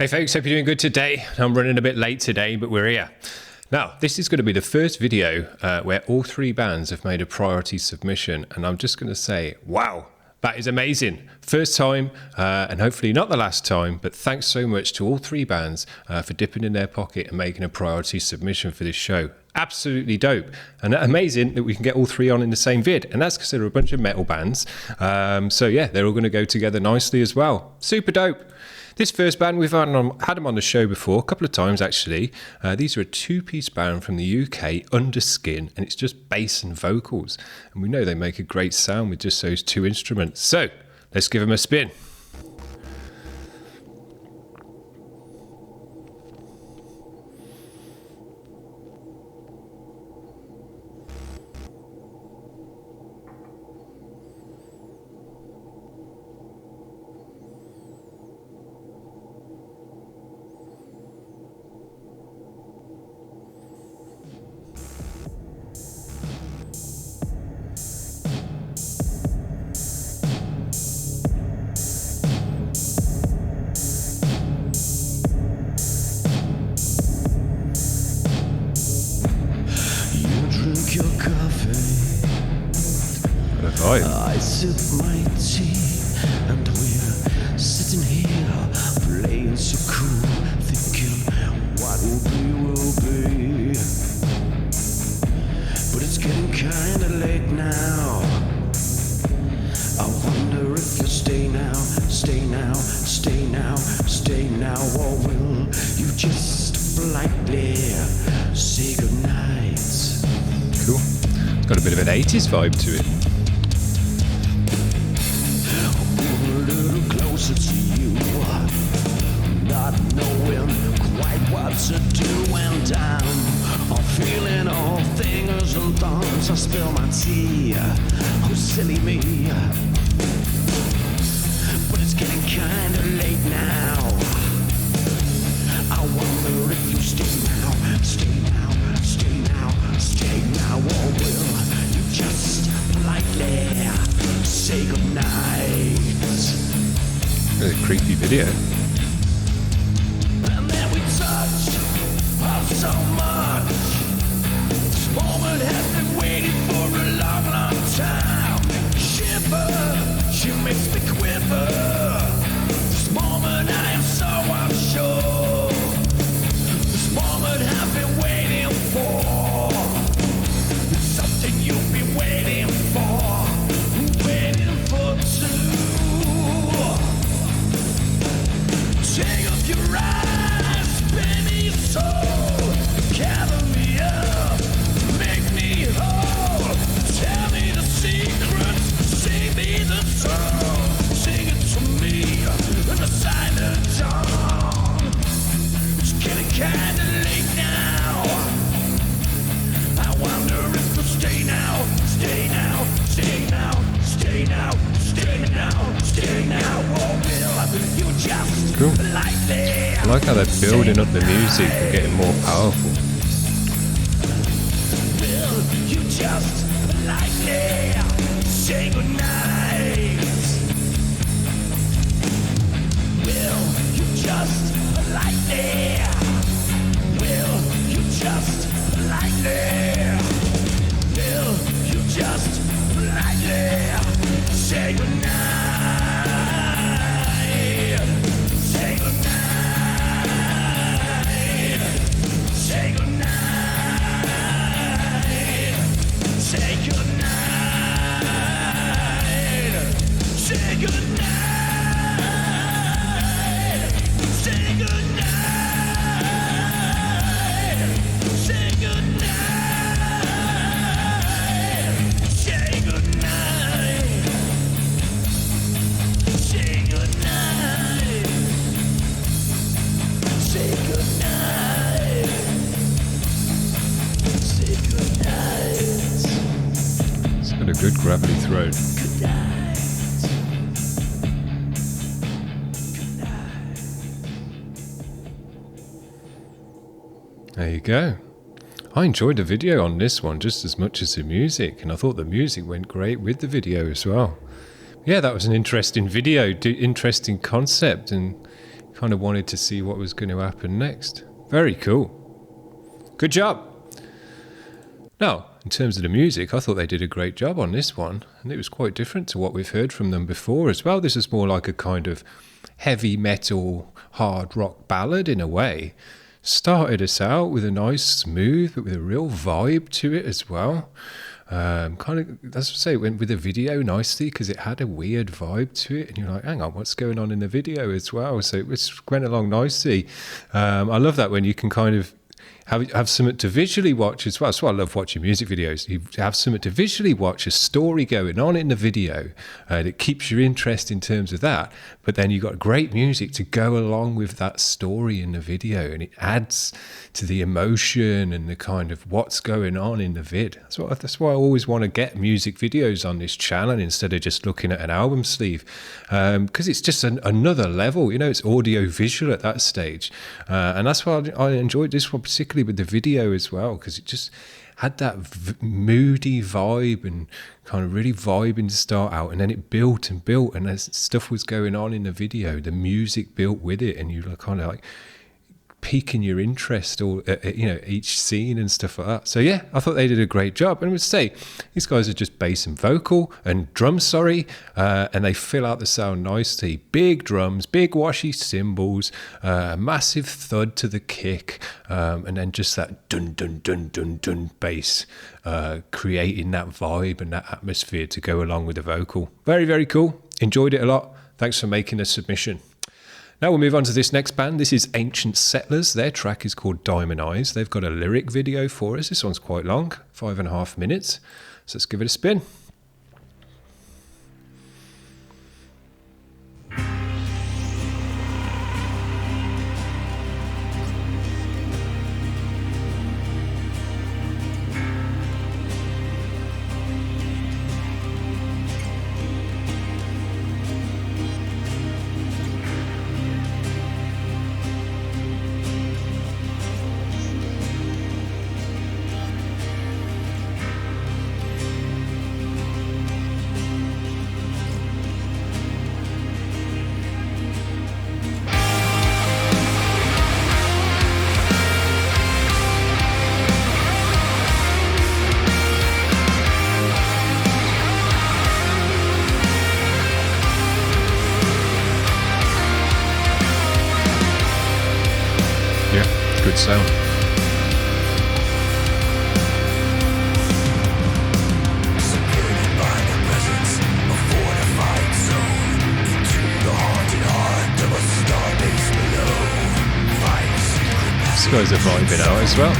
Hey folks, hope you're doing good today. I'm running a bit late today, but we're here. Now, this is going to be the first video where all three bands have made a priority submission, and I'm just going to say, wow, that is amazing. First time, and hopefully not the last time, but thanks so much to all three bands for dipping in their pocket and making a priority submission for this show. Absolutely dope, and amazing that we can get all three on in the same vid, and that's because they're a bunch of metal bands. So yeah, they're all going to go together nicely as well. Super dope. This first band, we've had them on the show before, a couple of times actually. These are a two-piece band from the UK, Undurskin, and it's just bass and vocals. And we know they make a great sound with just those two instruments. So, let's give them a spin. I sip my tea and we're sitting here playing so cool, thinking what will be. But it's getting kinda late now. I wonder if you'll stay now, stay now, stay now, stay now, or will you just politely say goodnight? Cool. It's got a bit of an 80s vibe to it. Closer to you, not knowing quite what to do, and I'm feeling all fingers and thumbs. I spill my tea, oh silly me, but it's getting kinda late now. I wonder if you stay now, stay now, stay now, stay now, or will you just politely say goodnight? Really creepy video. And then we touched so much. This moment has been waiting for a long, long time. Shiver, she makes me quiver. This moment I am so unsure. This moment I've been waiting for. It's something you've been waiting for. Waiting for too. Take off your eyes, spin me your soul, gather me up, make me whole, tell me the secrets, sing me the song, sing it to me in the silent dawn. It's getting kinda late now. I wonder if you'll stay now, stay now, stay now, stay now, stay now, stay now, or will you just cool. I like how they're building up the music and getting more powerful. Will you just politely say goodnight? Will you just politely? Will you just politely? Will you just politely say goodnight? Say goodnight. Say goodnight. Say goodnight. Say goodnight. Say goodnight. Say goodnight. Say goodnight. Say goodnight. Say goodnight. Say goodnight. It's got a good gravelly throat. Good night. Good night. There you go. I enjoyed the video on this one just as much as the music, and I thought the music went great with the video as well. Yeah, that was an interesting video, interesting concept, and kind of wanted to see what was going to happen next. Very cool. Good job. Now, in terms of the music, I thought they did a great job on this one, and it was quite different to what we've heard from them before as well. This is more like a kind of heavy metal, hard rock ballad in a way. Started us out with a nice smooth, but with a real vibe to it as well. Kind of, that's what I say, it went with the video nicely because it had a weird vibe to it, and you're like, hang on, what's going on in the video as well? So it went along nicely. I love that when you can kind of have something to visually watch as well. That's why I love watching music videos. You have something to visually watch, a story going on in the video, and it keeps your interest in terms of that. But then you've got great music to go along with that story in the video, and it adds to the emotion and the kind of what's going on in the vid. That's why I always want to get music videos on this channel instead of just looking at an album sleeve, because it's just another level. You know, it's audio visual at that stage, and that's why I enjoyed this one particularly with the video as well, because it just had that moody vibe and kind of really vibing to start out, and then it built and built, and as stuff was going on in the video, the music built with it, and you were kind of like piquing your interest, or each scene and stuff like that. So yeah, I thought they did a great job. And I would say these guys are just bass and vocal and drums, and they fill out the sound nicely. Big drums, big washy cymbals, a massive thud to the kick, and then just that dun dun dun dun dun bass, creating that vibe and that atmosphere to go along with the vocal. Very, very cool. Enjoyed it a lot. Thanks for making a submission. Now we'll move on to this next band. This is Ancient Settlers. Their track is called Diamond Eyes. They've got a lyric video for us. This one's quite long, 5.5 minutes. So let's give it a spin. Good sound. These guys are vibing out as well.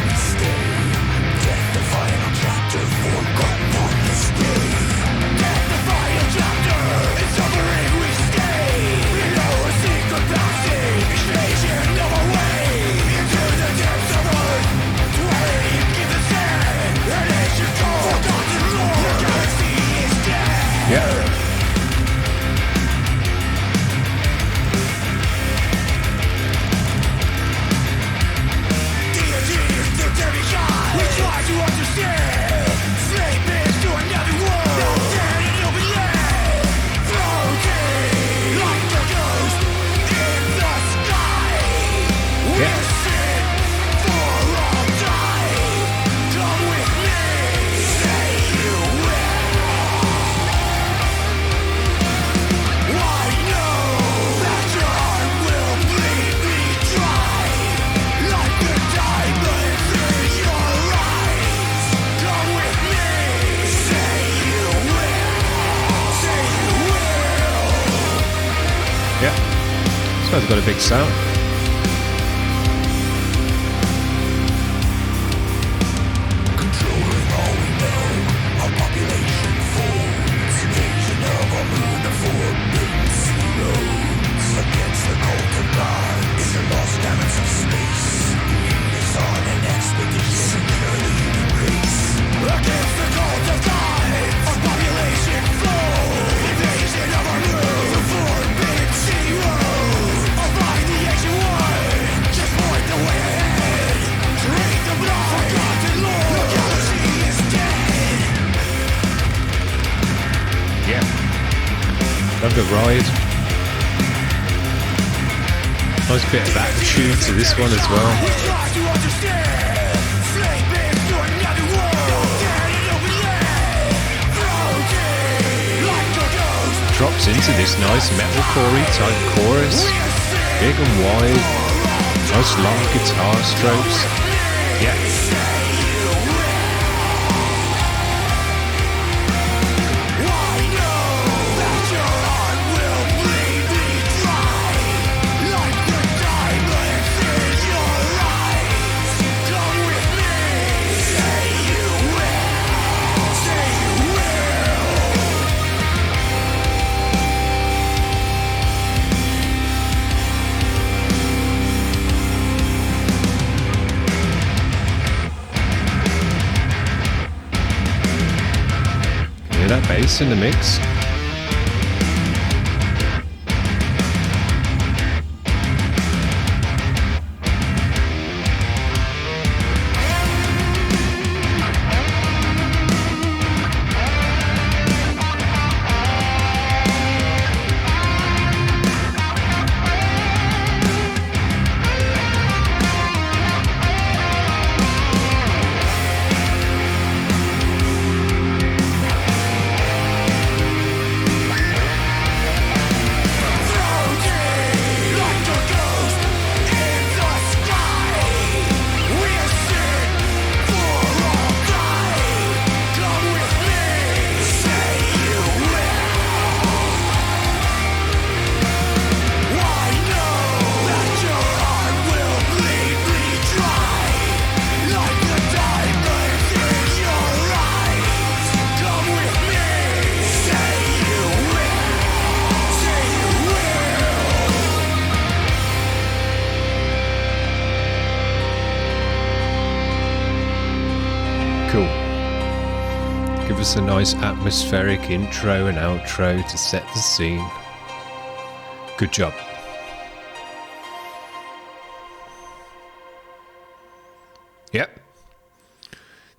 Yeah. This guy's got a big sound. Controlling all we know, our population folds. Invasion of our moon, the forbidden sea roads. Against the cult of God, in the lost diamonds of space. Lead us on an expedition, secure the human race. Against the cult of God, our population folds. Invasion of our moon, the forbidden sea roads. Love the ride. Nice bit of attitude to this one as well. Drops into this nice metalcore type chorus. Big and wide. Nice long guitar strokes. Yeah. That bass in the mix. Cool. Give us a nice atmospheric intro and outro to set the scene. Good job. Yep.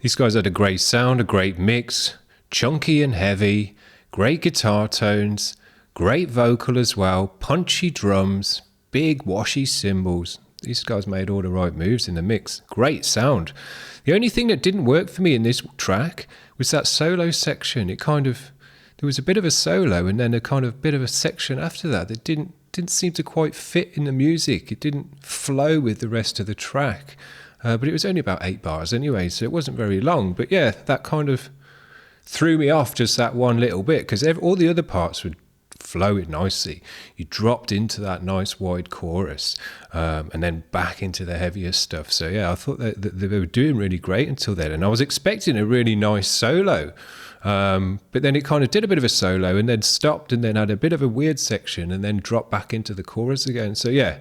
These guys had a great sound, a great mix, chunky and heavy, great guitar tones, great vocal as well, punchy drums, big washy cymbals. These guys made all the right moves in the mix. Great sound. The only thing that didn't work for me in this track was that solo section. There was a bit of a solo and then a kind of bit of a section after that that didn't seem to quite fit in the music. It didn't flow with the rest of the track. But it was only about 8 bars anyway, so it wasn't very long. But yeah, that kind of threw me off, just that one little bit, because all the other parts would flow it nicely. You dropped into that nice wide chorus and then back into the heavier stuff. So yeah, I thought that they were doing really great until then, and I was expecting a really nice solo, but then it kind of did a bit of a solo and then stopped and then had a bit of a weird section and then dropped back into the chorus again. So yeah,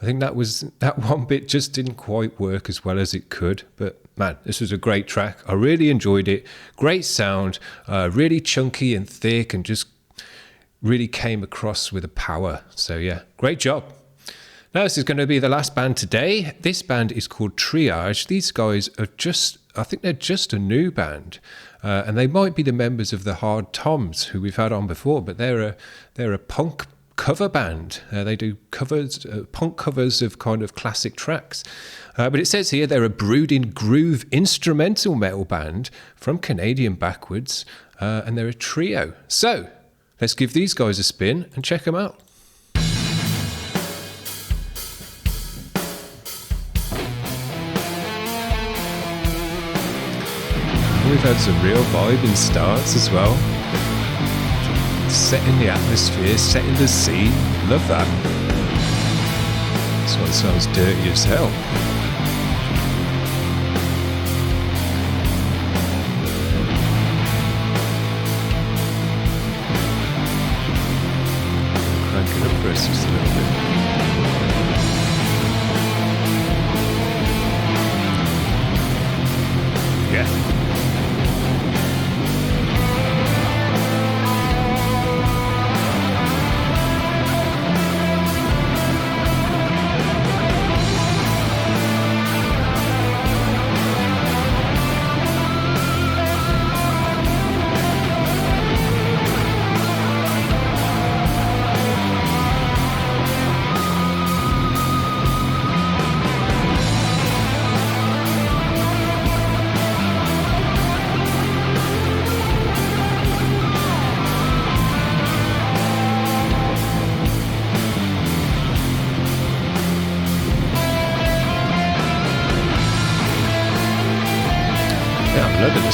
I think that one bit just didn't quite work as well as it could. But man, this was a great track. I really enjoyed it. Great sound, really chunky and thick, and just really came across with a power. So yeah, great job. Now this is going to be the last band today. This band is called Triage. These guys are I think they're just a new band, and they might be the members of the Hard Toms who we've had on before, but they're a punk cover band. They do covers, punk covers of kind of classic tracks. But it says here they're a brooding groove instrumental metal band from Canadian backwards, and they're a trio. So let's give these guys a spin and check them out. We've had some real vibing starts as well. Setting the atmosphere, setting the scene. Love that. This one sounds dirty as hell. Crank it up for us just a little bit. Yeah.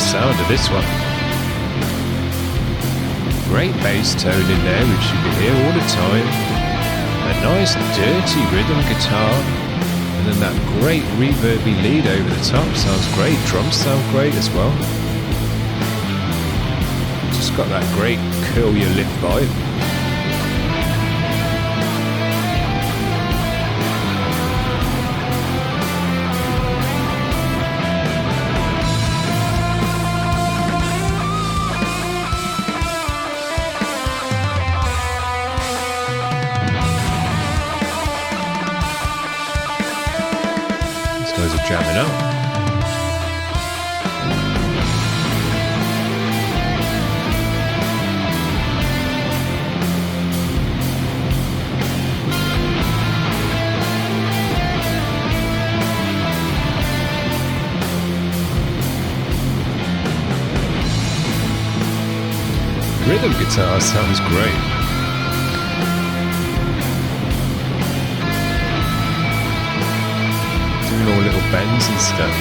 sound of this one. Great bass tone in there, which you can hear all the time. A nice dirty rhythm guitar. And then that great reverby lead over the top. Sounds great. Drums sound great as well. Just got that great curl your lip vibe. Those are jamming up. Rhythm guitar sounds great. All little bends and stuff.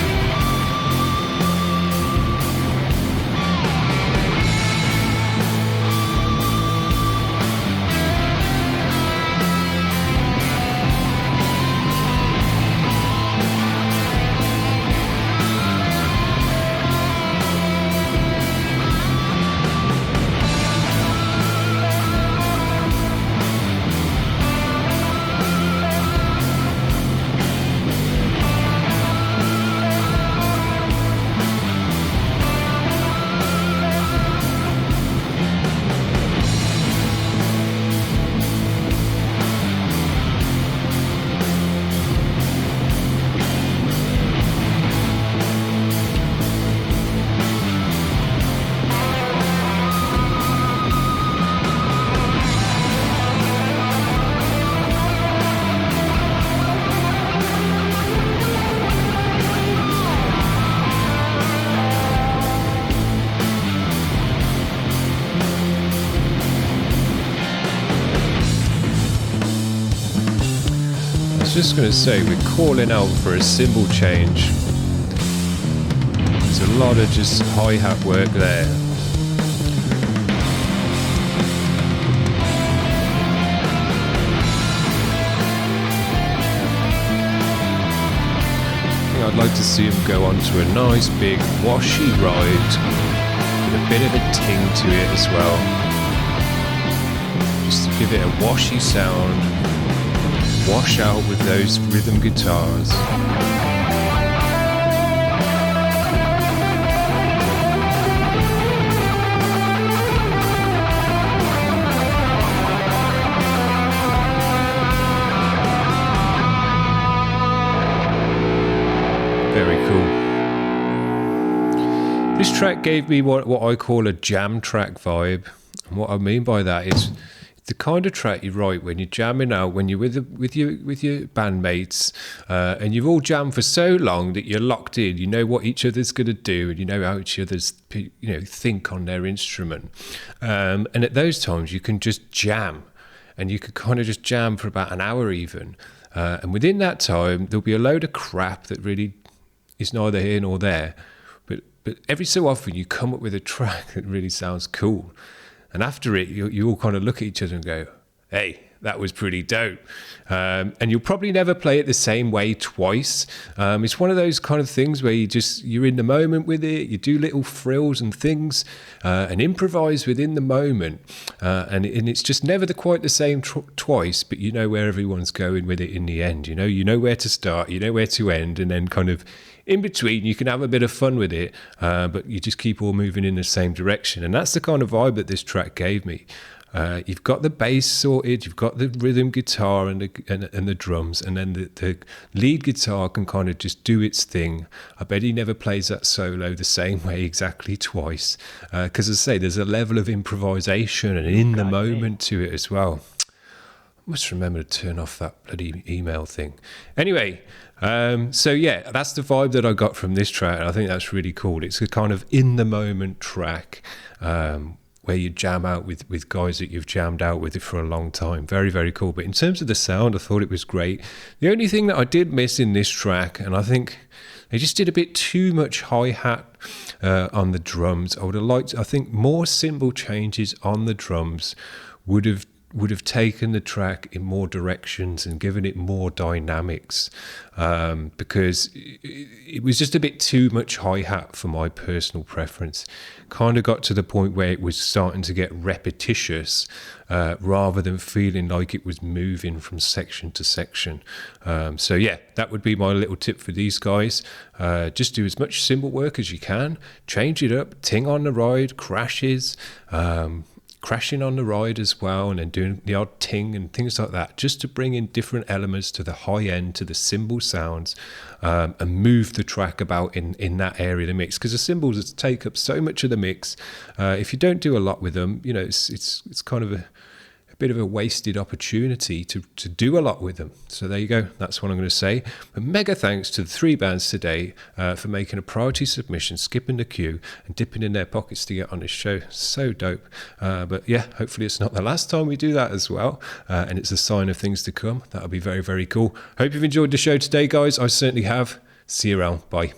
I was just going to say, we're calling out for a cymbal change. There's a lot of just hi-hat work there. I'd like to see him go onto a nice big washy ride with a bit of a ting to it as well. Just to give it a washy sound. Wash out with those rhythm guitars. Very cool. This track gave me what I call a jam track vibe. And what I mean by that is the kind of track you write when you're jamming out, when you're with your bandmates, and you've all jammed for so long that you're locked in. You know what each other's going to do, and you know how each other's think on their instrument. And at those times, you can just jam, and you could kind of just jam for about an hour even. And within that time, there'll be a load of crap that really is neither here nor there. But every so often, you come up with a track that really sounds cool. And after it, you all kind of look at each other and go, hey, that was pretty dope. And you'll probably never play it the same way twice. It's one of those kind of things where you're in the moment with it. You do little frills and things and improvise within the moment. And it's just never quite the same twice, but you know where everyone's going with it in the end. You know where to start, you know where to end, and then kind of in between, you can have a bit of fun with it, but you just keep all moving in the same direction. And that's the kind of vibe that this track gave me. You've got the bass sorted, you've got the rhythm guitar and the drums, and then the lead guitar can kind of just do its thing. I bet he never plays that solo the same way exactly twice, because as I say, there's a level of improvisation and in the moment to it as well. I must remember to turn off that bloody email thing. Anyway, so yeah, that's the vibe that I got from this track. I think that's really cool. It's a kind of in the moment track. where you jam out with guys that you've jammed out with for a long time. Very, very cool. But in terms of the sound, I thought it was great. The only thing that I did miss in this track, and I think they just did a bit too much hi-hat on the drums. I would have liked, I think, more cymbal changes on the drums would have taken the track in more directions and given it more dynamics, because it was just a bit too much hi-hat for my personal preference. Kind of got to the point where it was starting to get repetitious, rather than feeling like it was moving from section to section. So yeah, that would be my little tip for these guys. Just do as much cymbal work as you can, change it up, ting on the ride, crashes, crashing on the ride as well, and then doing the odd ting and things like that, just to bring in different elements to the high end, to the cymbal sounds, and move the track about in that area of the mix, because the cymbals take up so much of the mix. If you don't do a lot with them, you know, it's kind of a bit of a wasted opportunity to do a lot with them. So there you go, that's what I'm going to say. But mega thanks to the 3 bands today for making a priority submission, skipping the queue and dipping in their pockets to get on this show. So dope. But yeah, hopefully it's not the last time we do that as well, and it's a sign of things to come. That'll be very, very cool. Hope you've enjoyed the show today, guys. I certainly have. See you around. Bye.